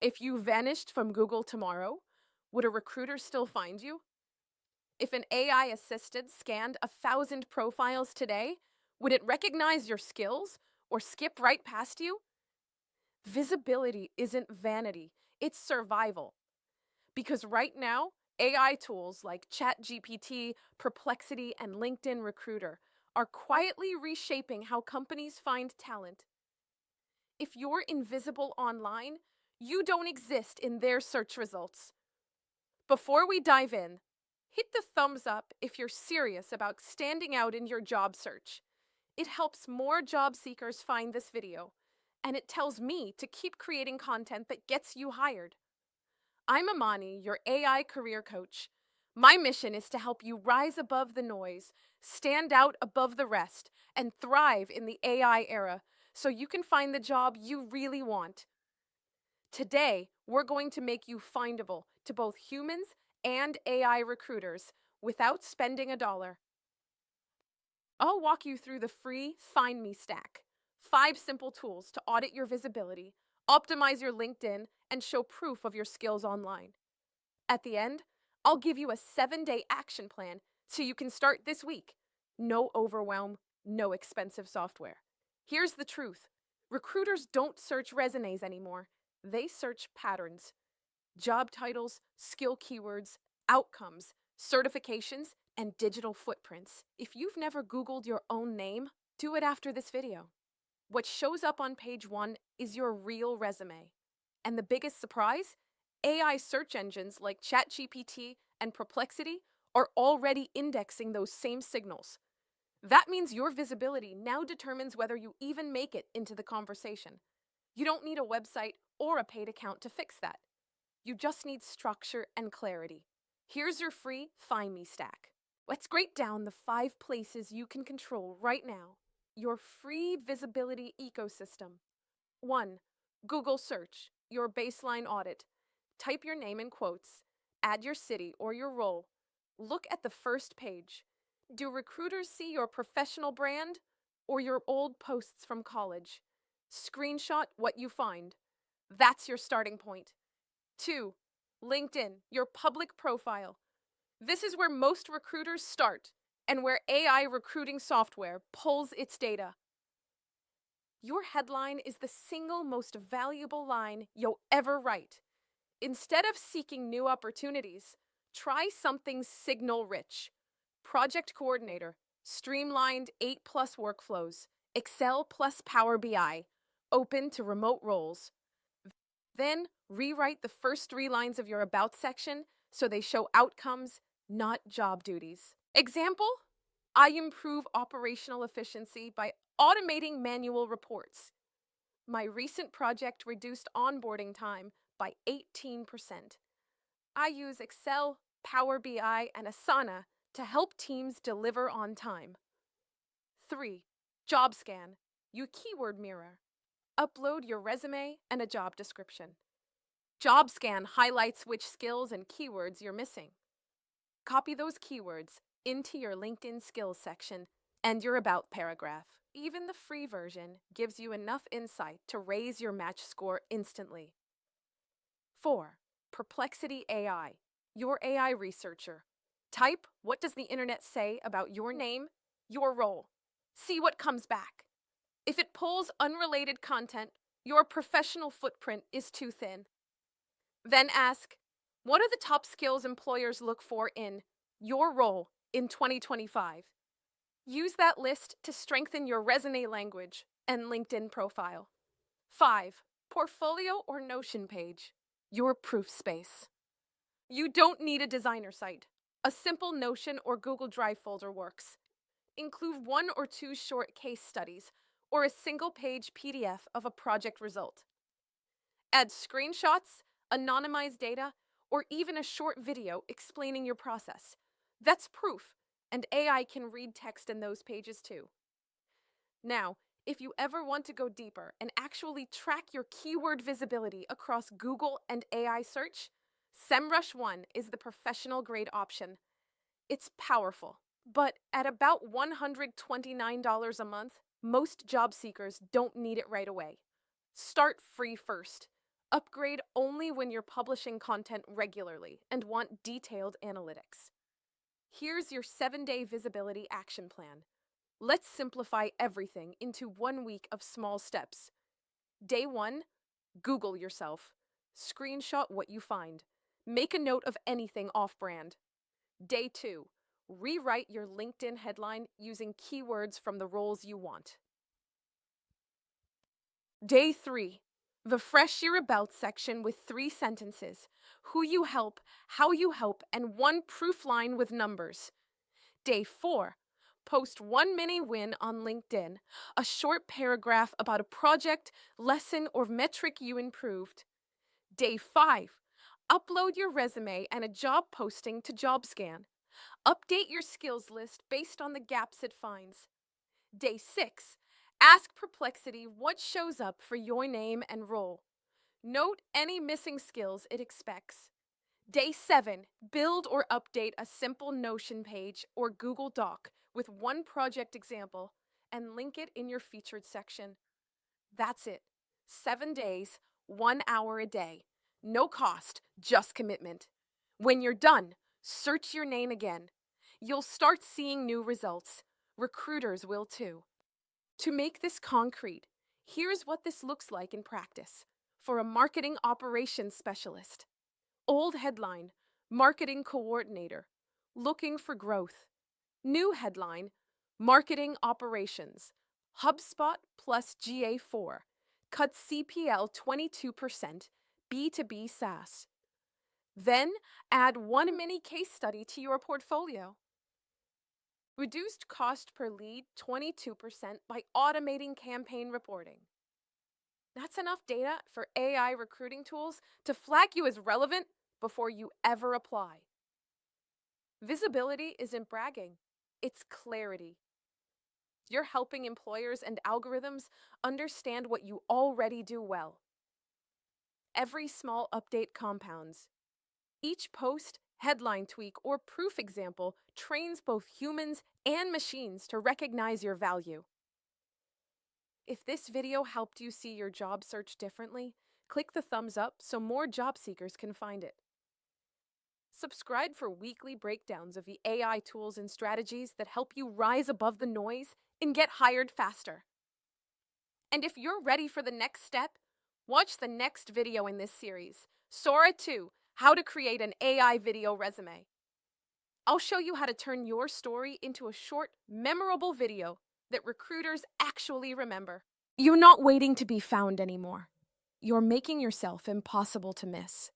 If you vanished from Google tomorrow, would a recruiter still find you? If an AI assistant scanned 1,000 profiles today, would it recognize your skills or skip right past you? Visibility isn't vanity, it's survival. Because right now, AI tools like ChatGPT, Perplexity, and LinkedIn Recruiter are quietly reshaping how companies find talent. If you're invisible online, you don't exist in their search results. Before we dive in, hit the thumbs up if you're serious about standing out in your job search. It helps more job seekers find this video, and it tells me to keep creating content that gets you hired. I'm Imani, your AI career coach. My mission is to help you rise above the noise, stand out above the rest, and thrive in the AI era so you can find the job you really want. Today, we're going to make you findable to both humans and AI recruiters without spending a dollar. I'll walk you through the free Find Me stack. 5 simple tools to audit your visibility, optimize your LinkedIn, and show proof of your skills online. At the end, I'll give you a 7-day action plan so you can start this week. No overwhelm, no expensive software. Here's the truth. Recruiters don't search resumes anymore. They search patterns. Job titles, skill keywords, outcomes, certifications, and digital footprints. If you've never Googled your own name, do it after this video. What shows up on page 1 is your real resume. And the biggest surprise? AI search engines like ChatGPT and Perplexity are already indexing those same signals. That means your visibility now determines whether you even make it into the conversation. You don't need a website or a paid account to fix that. You just need structure and clarity. Here's your free Find Me stack. Let's break down the 5 places you can control right now. Your free visibility ecosystem. 1. Google search, your baseline audit. Type your name in quotes, add your city or your role. Look at the first page. Do recruiters see your professional brand or your old posts from college? Screenshot what you find. That's your starting point. 2. LinkedIn, your public profile. This is where most recruiters start and where AI recruiting software pulls its data. Your headline is the single most valuable line you'll ever write. Instead of seeking new opportunities, try something signal-rich. Project coordinator, streamlined 8+ workflows, Excel plus Power BI, open to remote roles. Then rewrite the first 3 lines of your About section so they show outcomes, not job duties. Example, I improve operational efficiency by automating manual reports. My recent project reduced onboarding time by 18%. I use Excel, Power BI, and Asana to help teams deliver on time. 3. Jobscan, your keyword mirror. Upload your resume and a job description. Jobscan highlights which skills and keywords you're missing. Copy those keywords into your LinkedIn skills section and your About paragraph. Even the free version gives you enough insight to raise your match score instantly. 4. Perplexity.ai, your AI researcher. Type, what does the internet say about your name, your role? See what comes back. If it pulls unrelated content, your professional footprint is too thin. Then ask, what are the top skills employers look for in your role in 2025? Use that list to strengthen your resume language and LinkedIn profile. 5. Portfolio or Notion page, your proof space. You don't need a designer site. A simple Notion or Google Drive folder works. Include 1 or 2 short case studies or a single-page PDF of a project result. Add screenshots, anonymized data, or even a short video explaining your process. That's proof, and AI can read text in those pages too. Now, if you ever want to go deeper and actually track your keyword visibility across Google and AI search, Semrush One is the professional-grade option. It's powerful, but at about $129 a month, most job seekers don't need it right away. Start free first. Upgrade only when you're publishing content regularly and want detailed analytics. Here's your 7-day visibility action plan. Let's simplify everything into 1 week of small steps. Day 1, Google yourself. Screenshot what you find. Make a note of anything off-brand. Day 2, rewrite your LinkedIn headline using keywords from the roles you want. Day 3, refresh your About section with 3 sentences: who you help, how you help, and 1 proof line with numbers. Day 4, post 1 mini win on LinkedIn, a short paragraph about a project, lesson, or metric you improved. Day 5, upload your resume and a job posting to Jobscan. Update your skills list based on the gaps it finds. Day 6, ask Perplexity what shows up for your name and role. Note any missing skills it expects. Day 7, build or update a simple Notion page or Google Doc with 1 project example and link it in your featured section. That's it. 7 days, 1 hour a day. No cost, just commitment. When you're done, search your name again. You'll start seeing new results. Recruiters will too. To make this concrete, here's what this looks like in practice for a marketing operations specialist. Old headline, marketing coordinator, looking for growth. New headline, marketing operations, HubSpot plus GA4, cut CPL 22%, B2B SaaS. Then add 1 mini case study to your portfolio. Reduced cost per lead 22% by automating campaign reporting. That's enough data for AI recruiting tools to flag you as relevant before you ever apply. Visibility isn't bragging, it's clarity. You're helping employers and algorithms understand what you already do well. Every small update compounds. Each post, headline tweak, or proof example trains both humans and machines to recognize your value. If this video helped you see your job search differently, click the thumbs up so more job seekers can find it. Subscribe for weekly breakdowns of the AI tools and strategies that help you rise above the noise and get hired faster. And if you're ready for the next step, watch the next video in this series, Sora 2, How to Create an AI Video Resume. I'll show you how to turn your story into a short, memorable video that recruiters actually remember. You're not waiting to be found anymore. You're making yourself impossible to miss.